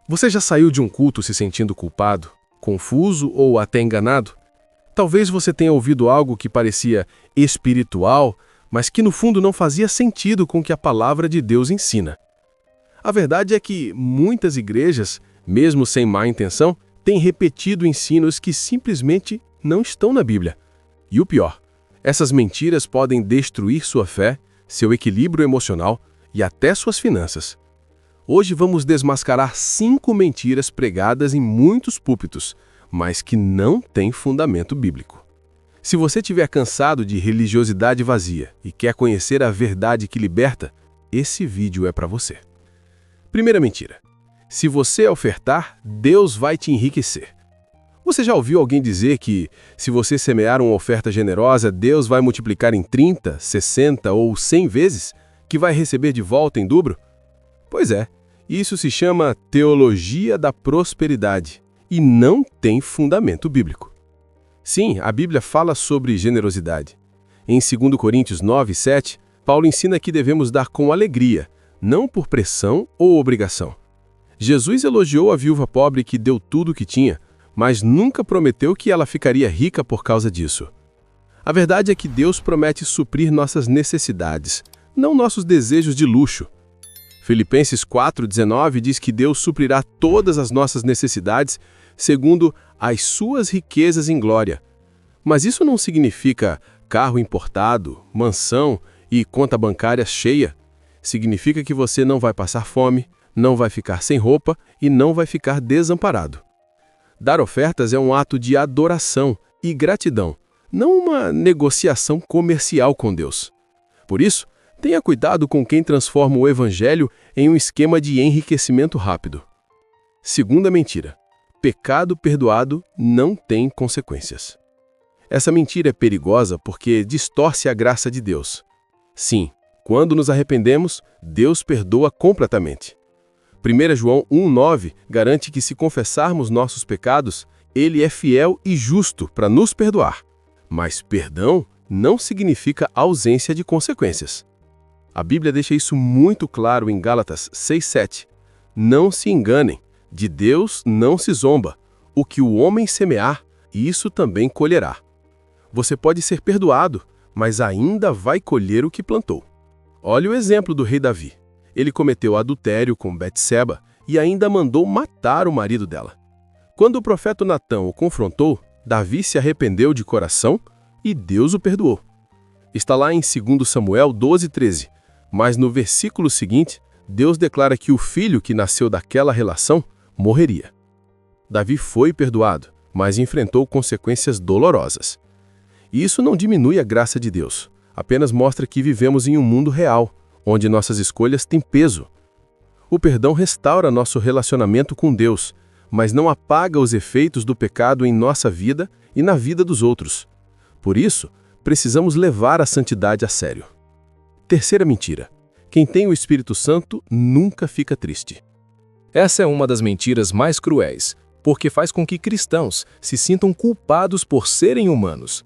Você já saiu de um culto se sentindo culpado, confuso ou até enganado? Talvez você tenha ouvido algo que parecia espiritual, mas que no fundo não fazia sentido com o que a palavra de Deus ensina. A verdade é que muitas igrejas, mesmo sem má intenção, têm repetido ensinos que simplesmente não estão na Bíblia. E o pior, essas mentiras podem destruir sua fé, seu equilíbrio emocional e até suas finanças. Hoje vamos desmascarar 5 mentiras pregadas em muitos púlpitos, mas que não têm fundamento bíblico. Se você estiver cansado de religiosidade vazia e quer conhecer a verdade que liberta, esse vídeo é para você. Primeira mentira. Se você ofertar, Deus vai te enriquecer. Você já ouviu alguém dizer que, se você semear uma oferta generosa, Deus vai multiplicar em 30, 60 ou 100 vezes, que vai receber de volta em dobro? Pois é, isso se chama teologia da prosperidade e não tem fundamento bíblico. Sim, a Bíblia fala sobre generosidade. Em 2 Coríntios 9, 7, Paulo ensina que devemos dar com alegria, não por pressão ou obrigação. Jesus elogiou a viúva pobre que deu tudo o que tinha, mas nunca prometeu que ela ficaria rica por causa disso. A verdade é que Deus promete suprir nossas necessidades, não nossos desejos de luxo. Filipenses 4,19 diz que Deus suprirá todas as nossas necessidades segundo as suas riquezas em glória. Mas isso não significa carro importado, mansão e conta bancária cheia. Significa que você não vai passar fome, não vai ficar sem roupa e não vai ficar desamparado. Dar ofertas é um ato de adoração e gratidão, não uma negociação comercial com Deus. Por isso, tenha cuidado com quem transforma o Evangelho em um esquema de enriquecimento rápido. Segunda mentira. Pecado perdoado não tem consequências. Essa mentira é perigosa porque distorce a graça de Deus. Sim, quando nos arrependemos, Deus perdoa completamente. 1 João 1,9 garante que se confessarmos nossos pecados, Ele é fiel e justo para nos perdoar. Mas perdão não significa ausência de consequências. A Bíblia deixa isso muito claro em Gálatas 6,7. Não se enganem, de Deus não se zomba. O que o homem semear, isso também colherá. Você pode ser perdoado, mas ainda vai colher o que plantou. Olha o exemplo do rei Davi. Ele cometeu adultério com Betseba e ainda mandou matar o marido dela. Quando o profeta Natã o confrontou, Davi se arrependeu de coração e Deus o perdoou. Está lá em 2 Samuel 12,13. Mas no versículo seguinte, Deus declara que o filho que nasceu daquela relação morreria. Davi foi perdoado, mas enfrentou consequências dolorosas. E isso não diminui a graça de Deus, apenas mostra que vivemos em um mundo real, onde nossas escolhas têm peso. O perdão restaura nosso relacionamento com Deus, mas não apaga os efeitos do pecado em nossa vida e na vida dos outros. Por isso, precisamos levar a santidade a sério. Terceira mentira. Quem tem o Espírito Santo nunca fica triste. Essa é uma das mentiras mais cruéis, porque faz com que cristãos se sintam culpados por serem humanos.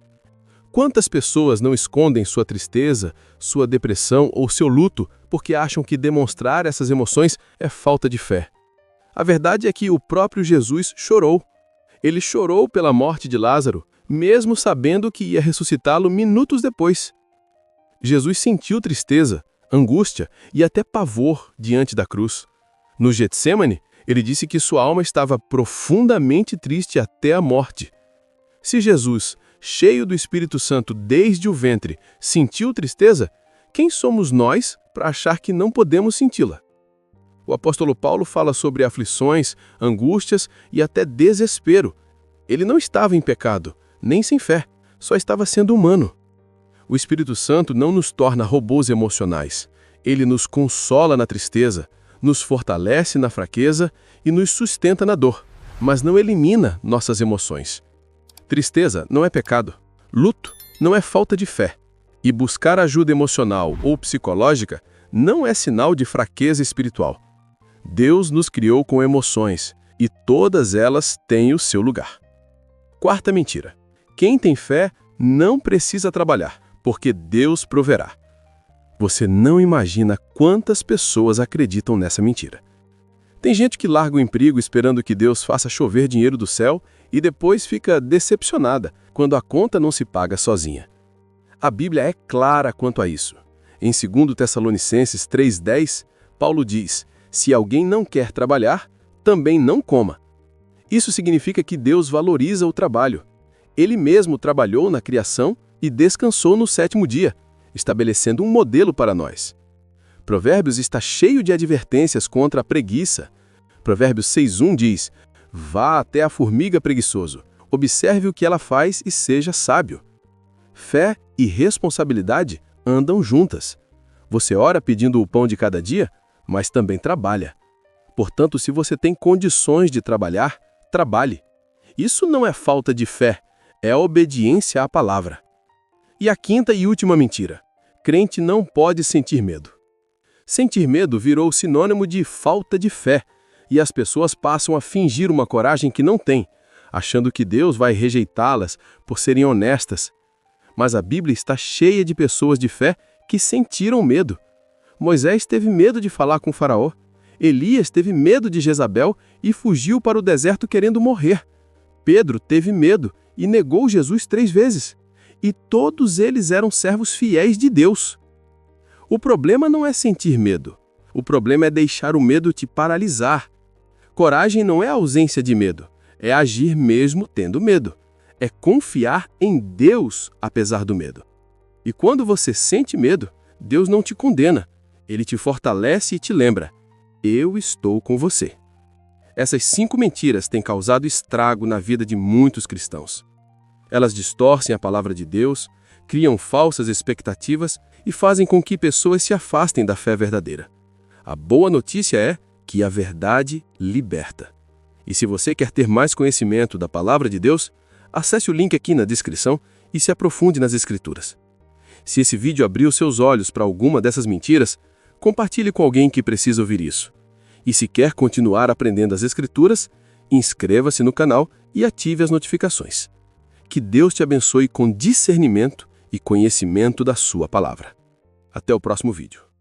Quantas pessoas não escondem sua tristeza, sua depressão ou seu luto porque acham que demonstrar essas emoções é falta de fé? A verdade é que o próprio Jesus chorou. Ele chorou pela morte de Lázaro, mesmo sabendo que ia ressuscitá-lo minutos depois. Jesus sentiu tristeza, angústia e até pavor diante da cruz. No Getsêmani, ele disse que sua alma estava profundamente triste até a morte. Se Jesus, cheio do Espírito Santo desde o ventre, sentiu tristeza, quem somos nós para achar que não podemos senti-la? O apóstolo Paulo fala sobre aflições, angústias e até desespero. Ele não estava em pecado, nem sem fé, só estava sendo humano. O Espírito Santo não nos torna robôs emocionais. Ele nos consola na tristeza, nos fortalece na fraqueza e nos sustenta na dor, mas não elimina nossas emoções. Tristeza não é pecado. Luto não é falta de fé. E buscar ajuda emocional ou psicológica não é sinal de fraqueza espiritual. Deus nos criou com emoções e todas elas têm o seu lugar. Quarta mentira. Quem tem fé não precisa trabalhar, porque Deus proverá. Você não imagina quantas pessoas acreditam nessa mentira. Tem gente que larga o emprego esperando que Deus faça chover dinheiro do céu e depois fica decepcionada quando a conta não se paga sozinha. A Bíblia é clara quanto a isso. Em 2 Tessalonicenses 3,10, Paulo diz: se alguém não quer trabalhar, também não coma. Isso significa que Deus valoriza o trabalho. Ele mesmo trabalhou na criação e descansou no 7º dia, estabelecendo um modelo para nós. Provérbios está cheio de advertências contra a preguiça. Provérbios 6,1 diz: vá até a formiga preguiçoso, observe o que ela faz e seja sábio. Fé e responsabilidade andam juntas. Você ora pedindo o pão de cada dia, mas também trabalha. Portanto, se você tem condições de trabalhar, trabalhe. Isso não é falta de fé, é obediência à palavra. E a quinta e última mentira: crente não pode sentir medo. Sentir medo virou sinônimo de falta de fé, e as pessoas passam a fingir uma coragem que não têm, achando que Deus vai rejeitá-las por serem honestas. Mas a Bíblia está cheia de pessoas de fé que sentiram medo. Moisés teve medo de falar com Faraó. Elias teve medo de Jezabel e fugiu para o deserto querendo morrer. Pedro teve medo e negou Jesus 3 vezes. E todos eles eram servos fiéis de Deus. O problema não é sentir medo. O problema é deixar o medo te paralisar. Coragem não é a ausência de medo, é agir mesmo tendo medo. É confiar em Deus apesar do medo. E quando você sente medo, Deus não te condena. Ele te fortalece e te lembra: eu estou com você. Essas 5 mentiras têm causado estrago na vida de muitos cristãos. Elas distorcem a palavra de Deus, criam falsas expectativas e fazem com que pessoas se afastem da fé verdadeira. A boa notícia é que a verdade liberta. E se você quer ter mais conhecimento da palavra de Deus, acesse o link aqui na descrição e se aprofunde nas Escrituras. Se esse vídeo abriu seus olhos para alguma dessas mentiras, compartilhe com alguém que precisa ouvir isso. E se quer continuar aprendendo as Escrituras, inscreva-se no canal e ative as notificações. Que Deus te abençoe com discernimento e conhecimento da sua palavra. Até o próximo vídeo.